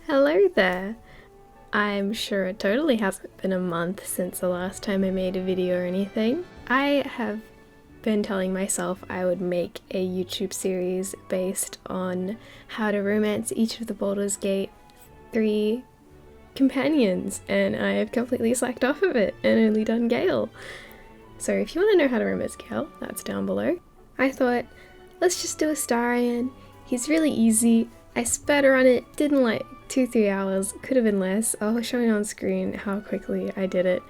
Hello there! I'm sure it totally hasn't been a month since the last time I made a video or anything. I have been telling myself I would make a YouTube series based on how to romance each of the Baldur's Gate 3 companions, and I have completely slacked off of it and only done Gale. So if you want to know how to romance Gale, that's down below. I thought, let's just do Astarion. He's really easy. I sped run it, didn't like 2-3 hours, could have been less. I'll show you on screen how quickly I did it.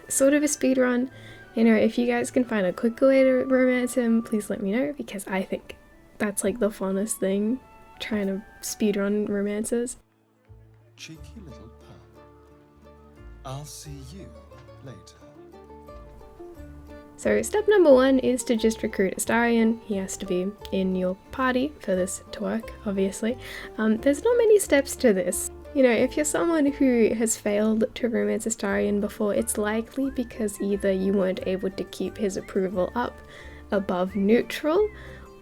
Sort of a speed run. You know, if you guys can find a quicker way to romance him, please let me know, because I think that's like the funnest thing, trying to speedrun romances. Cheeky little pug. I'll see you later. So step number 1 is to just recruit Astarion. He has to be in your party for this to work, obviously. There's not many steps to this. You know, if you're someone who has failed to romance Astarion before, it's likely because either you weren't able to keep his approval up above neutral,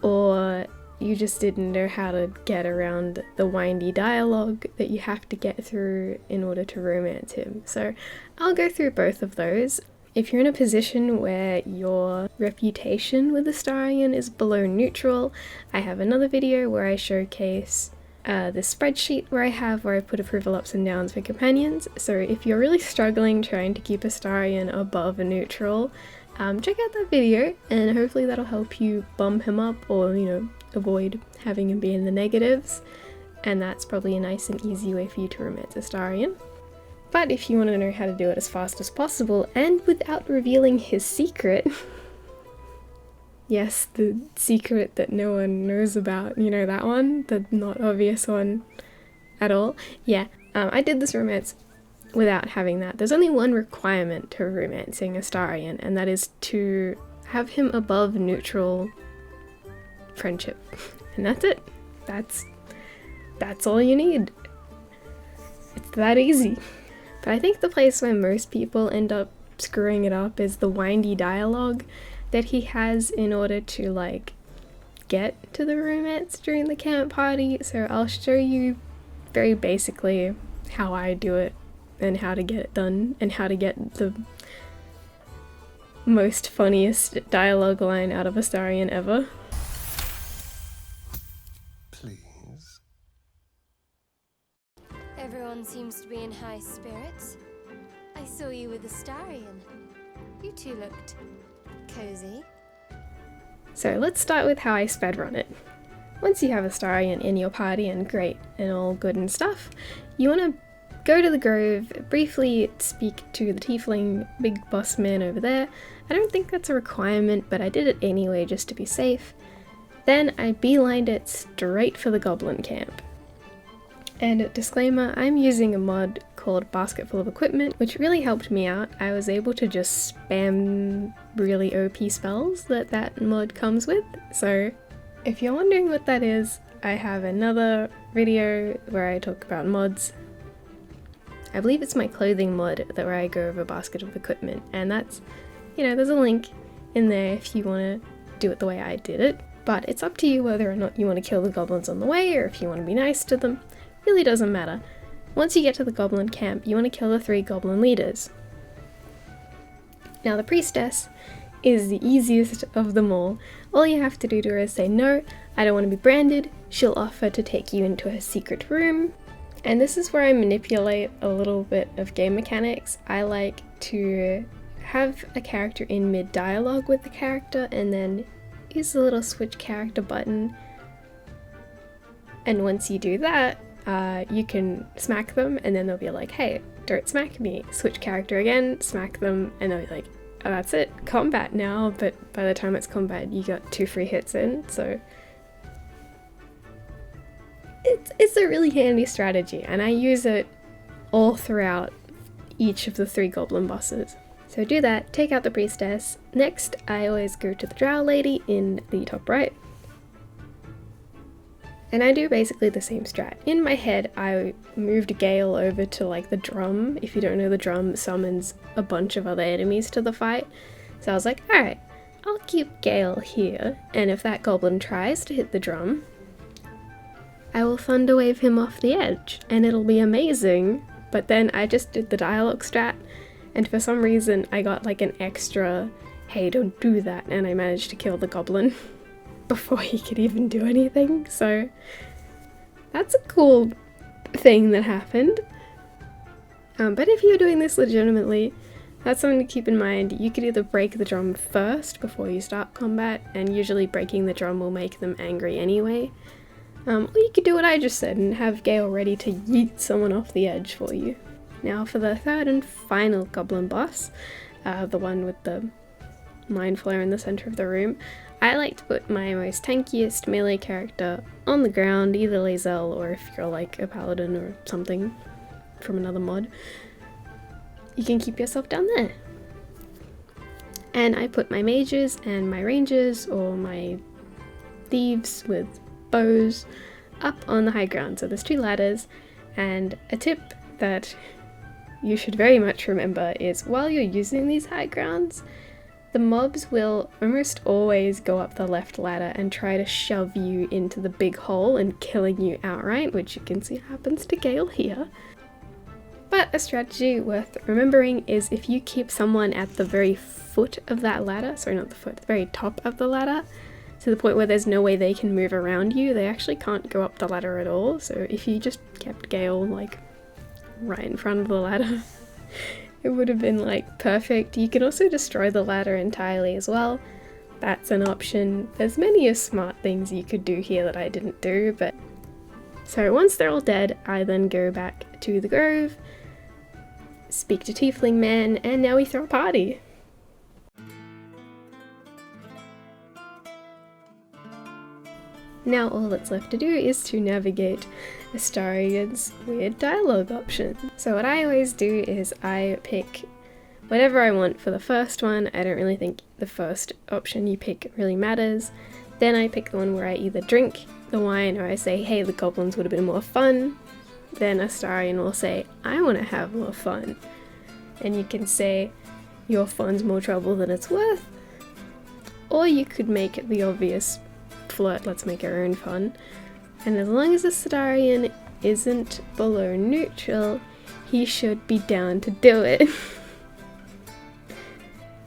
or you just didn't know how to get around the windy dialogue that you have to get through in order to romance him. So I'll go through both of those. If you're in a position where your reputation with Astarion is below neutral, I have another video where I showcase the spreadsheet where I put approval ups and downs for companions. So if you're really struggling trying to keep Astarion above a neutral, check out that video and hopefully that'll help you bump him up, or, you know, avoid having him be in the negatives. And that's probably a nice and easy way for you to romance Astarion. But if you want to know how to do it as fast as possible and without revealing his secret, yes, the secret that no one knows about, you know that one? The not obvious one at all? Yeah, I did this romance without having that. There's only one requirement to romancing Astarion, and that is to have him above neutral friendship. And that's it. That's all you need. It's that easy. But I think the place where most people end up screwing it up is the windy dialogue that he has in order to, like, get to the romance during the camp party. So I'll show you very basically how I do it and how to get it done and how to get the most funniest dialogue line out of Astarion ever. Please. Everyone seems to be in high spirits. I saw you with Astarion. You two looked cozy. So let's start with how I sped run it. Once you have Astarion in your party and great and all good and stuff, you want to go to the grove, briefly speak to the tiefling big boss man over there. I don't think that's a requirement, but I did it anyway just to be safe. Then I beelined it straight for the goblin camp. And disclaimer, I'm using a mod called Basket Full of Equipment, which really helped me out. I was able to just spam really OP spells that mod comes with. So if you're wondering what that is, I have another video where I talk about mods. I believe it's my clothing mod where I go over Basket of Equipment, and that's, you know, there's a link in there if you want to do it the way I did it. But it's up to you whether or not you want to kill the goblins on the way, or if you want to be nice to them. Really doesn't matter. Once you get to the goblin camp, you want to kill the 3 goblin leaders. Now the priestess is the easiest of them all. All you have to do to her is say, no, I don't want to be branded. She'll offer to take you into her secret room. And this is where I manipulate a little bit of game mechanics. I like to have a character in mid-dialogue with the character and then use the little switch character button. And once you do that, you can smack them and then they'll be like, hey, don't smack me. Switch character again, smack them, and they'll be like, oh, that's it, combat now. But by the time it's combat, you got 2 free hits in, so it's a really handy strategy, and I use it all throughout each of the 3 goblin bosses. So do that, take out the priestess. Next, I always go to the drow lady in the top right. And I do basically the same strat. In my head, I moved Gale over to, like, the drum. If you don't know, the drum summons a bunch of other enemies to the fight. So I was like, alright, I'll keep Gale here, and if that goblin tries to hit the drum, I will thunder wave him off the edge, and it'll be amazing. But then I just did the dialogue strat, and for some reason I got like an extra, hey, don't do that, and I managed to kill the goblin before he could even do anything, so that's a cool thing that happened. But if you're doing this legitimately, that's something to keep in mind. You could either break the drum first before you start combat, and usually breaking the drum will make them angry anyway. Or you could do what I just said and have Gale ready to yeet someone off the edge for you. Now for the third and final goblin boss, the one with the mind flare in the center of the room, I like to put my most tankiest melee character on the ground, either Lae'zel or if you're like a paladin or something from another mod, you can keep yourself down there. And I put my mages and my rangers or my thieves with bows up on the high ground. So there's 2 ladders, and a tip that you should very much remember is while you're using these high grounds, the mobs will almost always go up the left ladder and try to shove you into the big hole and killing you outright, which you can see happens to Gale here. But a strategy worth remembering is if you keep someone at the very foot of that ladder, sorry not the foot, the very top of the ladder, to the point where there's no way they can move around you, they actually can't go up the ladder at all. So if you just kept Gale like right in front of the ladder, it would have been like perfect. You can also destroy the ladder entirely as well. That's an option. There's many smart things you could do here that I didn't do, but so once they're all dead, I then go back to the grove, speak to Tiefling Man, and now we throw a party. Now all that's left to do is to navigate Astarion's weird dialogue option. So what I always do is I pick whatever I want for the first one. I don't really think the first option you pick really matters. Then I pick the one where I either drink the wine or I say, hey, the goblins would have been more fun. Then Astarion will say, I want to have more fun. And you can say, your fun's more trouble than it's worth. Or you could make the obvious flirt, let's make our own fun. And as long as Astarion isn't below neutral, he should be down to do it.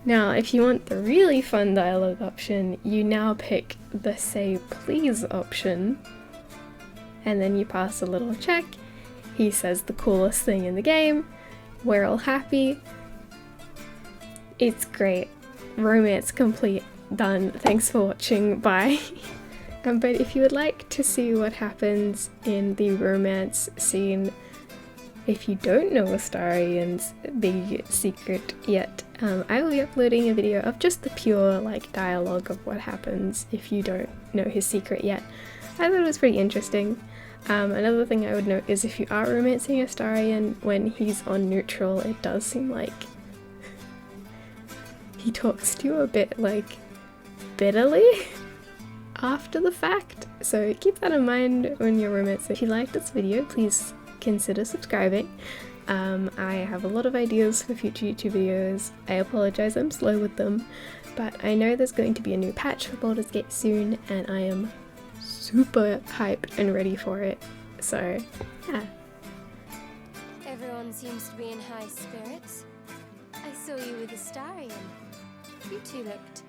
Now, if you want the really fun dialogue option, you now pick the say please option, and then you pass a little check. He says the coolest thing in the game, we're all happy. It's great. Romance complete. Done. Thanks for watching. Bye. But if you would like to see what happens in the romance scene, if you don't know Astarion's big secret yet, I will be uploading a video of just the pure like dialogue of what happens if you don't know his secret yet. I thought it was pretty interesting. Another thing I would note is if you are romancing Astarion, when he's on neutral, it does seem like he talks to you a bit like bitterly after the fact, so keep that in mind when you're romancing. If you liked this video, please consider subscribing. I have a lot of ideas for future YouTube videos. I apologize I'm slow with them, but I know there's going to be a new patch for Baldur's Gate soon, and I am super hyped and ready for it, so yeah. Everyone seems to be in high spirits. I saw you with Astarion. You two looked